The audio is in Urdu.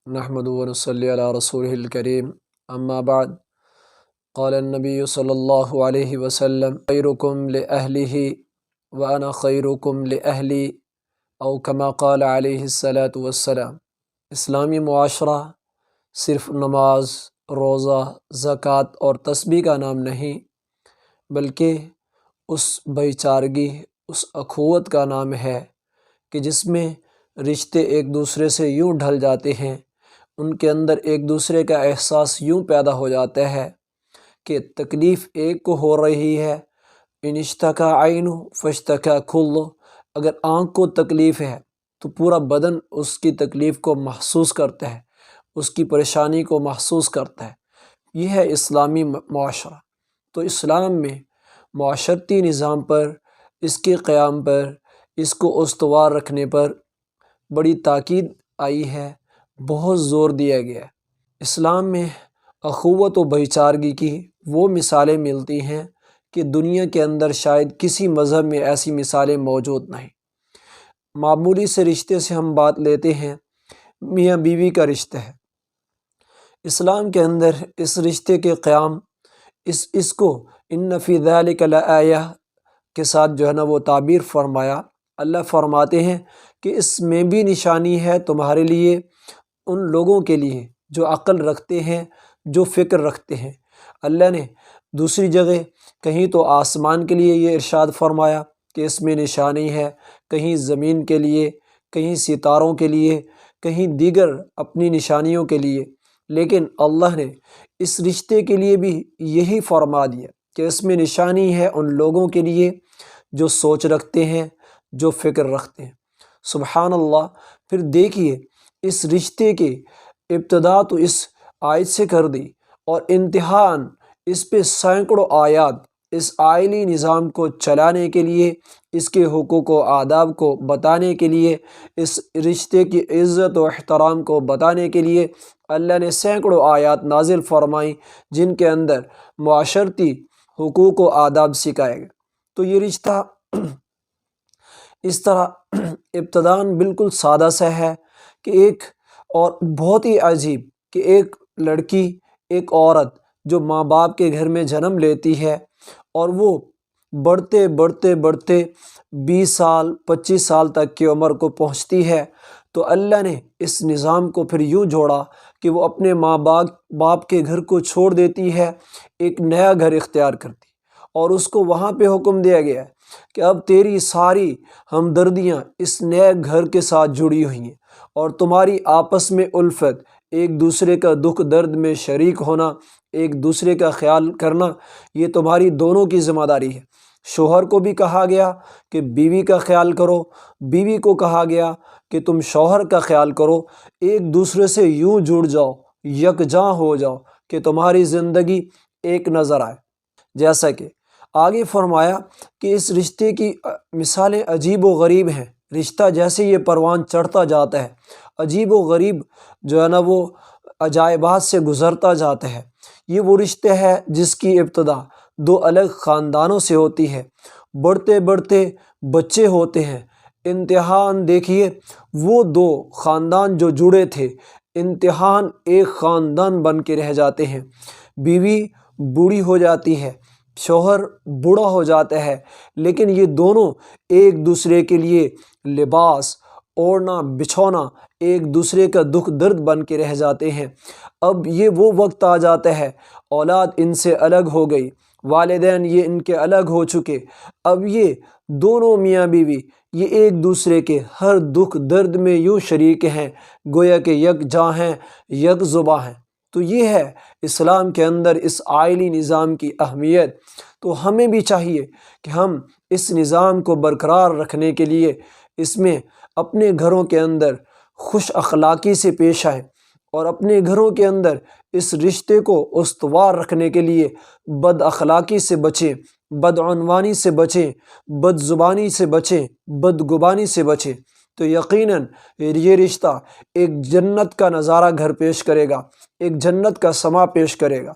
نحمد و نصلی علی رسولہ الکریم اما بعد قال النبی صلی اللہ علیہ وسلم خیرکم لأہلہ وانا خیرکم لأہلی او کما قال علیہ الصلاۃ والسلام۔ اسلامی معاشرہ صرف نماز، روزہ، زکوٰۃ اور تسبیح کا نام نہیں بلکہ اس بھائی چارگی، اس اخوت کا نام ہے کہ جس میں رشتے ایک دوسرے سے یوں ڈھل جاتے ہیں، ان کے اندر ایک دوسرے کا احساس یوں پیدا ہو جاتا ہے کہ تکلیف ایک کو ہو رہی ہے، ان اشتکا عین فاشتکا کل، اگر آنکھ کو تکلیف ہے تو پورا بدن اس کی تکلیف کو محسوس کرتا ہے، اس کی پریشانی کو محسوس کرتا ہے۔ یہ ہے اسلامی معاشرہ۔ تو اسلام میں معاشرتی نظام پر، اس کے قیام پر، اس کو استوار رکھنے پر بڑی تاکید آئی ہے، بہت زور دیا گیا ہے۔ اسلام میں اخوت و بھائی چارگی کی وہ مثالیں ملتی ہیں کہ دنیا کے اندر شاید کسی مذہب میں ایسی مثالیں موجود نہیں۔ معمولی سے رشتے سے ہم بات لیتے ہیں، میاں بیوی کا رشتہ ہے۔ اسلام کے اندر اس رشتے کے قیام، اس کو ان فی ذلک لآیہ کے ساتھ جو ہے نا وہ تعبیر فرمایا۔ اللہ فرماتے ہیں کہ اس میں بھی نشانی ہے تمہارے لیے، ان لوگوں کے لیے جو عقل رکھتے ہیں، جو فکر رکھتے ہیں۔ اللہ نے دوسری جگہ کہیں تو آسمان کے لیے یہ ارشاد فرمایا کہ اس میں نشانی ہے، کہیں زمین کے لیے، کہیں ستاروں کے لیے، کہیں دیگر اپنی نشانیوں کے لیے، لیکن اللہ نے اس رشتے کے لیے بھی یہی فرما دیا کہ اس میں نشانی ہے ان لوگوں کے لیے جو سوچ رکھتے ہیں، جو فکر رکھتے ہیں۔ سبحان اللہ۔ پھر دیکھیے اس رشتے کی ابتدا تو اس آیت سے کر دی، اور امتحان اس پہ سینکڑوں آیات اس آئلی نظام کو چلانے کے لیے، اس کے حقوق و آداب کو بتانے کے لیے، اس رشتے کی عزت و احترام کو بتانے کے لیے اللہ نے سینکڑوں آیات نازل فرمائیں جن کے اندر معاشرتی حقوق و آداب سکھائے گئے۔ تو یہ رشتہ اس طرح ابتداً بالکل سادہ سا ہے کہ ایک، اور بہت ہی عجیب کہ ایک لڑکی، ایک عورت جو ماں باپ کے گھر میں جنم لیتی ہے اور وہ بڑھتے بڑھتے بڑھتے 20 سال 25 سال تک کی عمر کو پہنچتی ہے، تو اللہ نے اس نظام کو پھر یوں جوڑا کہ وہ اپنے ماں باپ کے گھر کو چھوڑ دیتی ہے، ایک نیا گھر اختیار کرتی، اور اس کو وہاں پہ حکم دیا گیا ہے کہ اب تیری ساری ہمدردیاں اس نئے گھر کے ساتھ جڑی ہوئی ہیں، اور تمہاری آپس میں الفت، ایک دوسرے کا دکھ درد میں شریک ہونا، ایک دوسرے کا خیال کرنا، یہ تمہاری دونوں کی ذمہ داری ہے۔ شوہر کو بھی کہا گیا کہ بیوی کا خیال کرو، بیوی کو کہا گیا کہ تم شوہر کا خیال کرو، ایک دوسرے سے یوں جڑ جاؤ، یکجاں ہو جاؤ کہ تمہاری زندگی ایک نظر آئے۔ جیسا کہ آگے فرمایا کہ اس رشتے کی مثالیں عجیب و غریب ہیں۔ رشتہ جیسے یہ پروان چڑھتا جاتا ہے، عجیب و غریب جو ہے نا وہ عجائبات سے گزرتا جاتا ہے۔ یہ وہ رشتہ ہے جس کی ابتدا دو الگ خاندانوں سے ہوتی ہے، بڑھتے بڑھتے بچے ہوتے ہیں، امتحان دیکھیے وہ دو خاندان جو جڑے تھے، امتحان ایک خاندان بن کے رہ جاتے ہیں۔ بیوی بوڑھی ہو جاتی ہے، شوہر بوڑھا ہو جاتا ہے، لیکن یہ دونوں ایک دوسرے کے لیے لباس، اوڑھنا بچھونا، ایک دوسرے کا دکھ درد بن کے رہ جاتے ہیں۔ اب یہ وہ وقت آ جاتا ہے، اولاد ان سے الگ ہو گئی، والدین یہ ان کے الگ ہو چکے، اب یہ دونوں میاں بیوی یہ ایک دوسرے کے ہر دکھ درد میں یوں شریک ہیں، گویا کہ یکجاں ہیں، یک زباں ہیں۔ تو یہ ہے اسلام کے اندر اس آئلی نظام کی اہمیت۔ تو ہمیں بھی چاہیے کہ ہم اس نظام کو برقرار رکھنے کے لیے اس میں اپنے گھروں کے اندر خوش اخلاقی سے پیش آئیں، اور اپنے گھروں کے اندر اس رشتے کو استوار رکھنے کے لیے بد اخلاقی سے بچیں، بدعنوانی سے بچیں، بد زبانی سے بچیں، بدگمانی سے بچیں۔ تو یقیناً یہ رشتہ ایک جنت کا نظارہ گھر پیش کرے گا، ایک جنت کا سما پیش کرے گا۔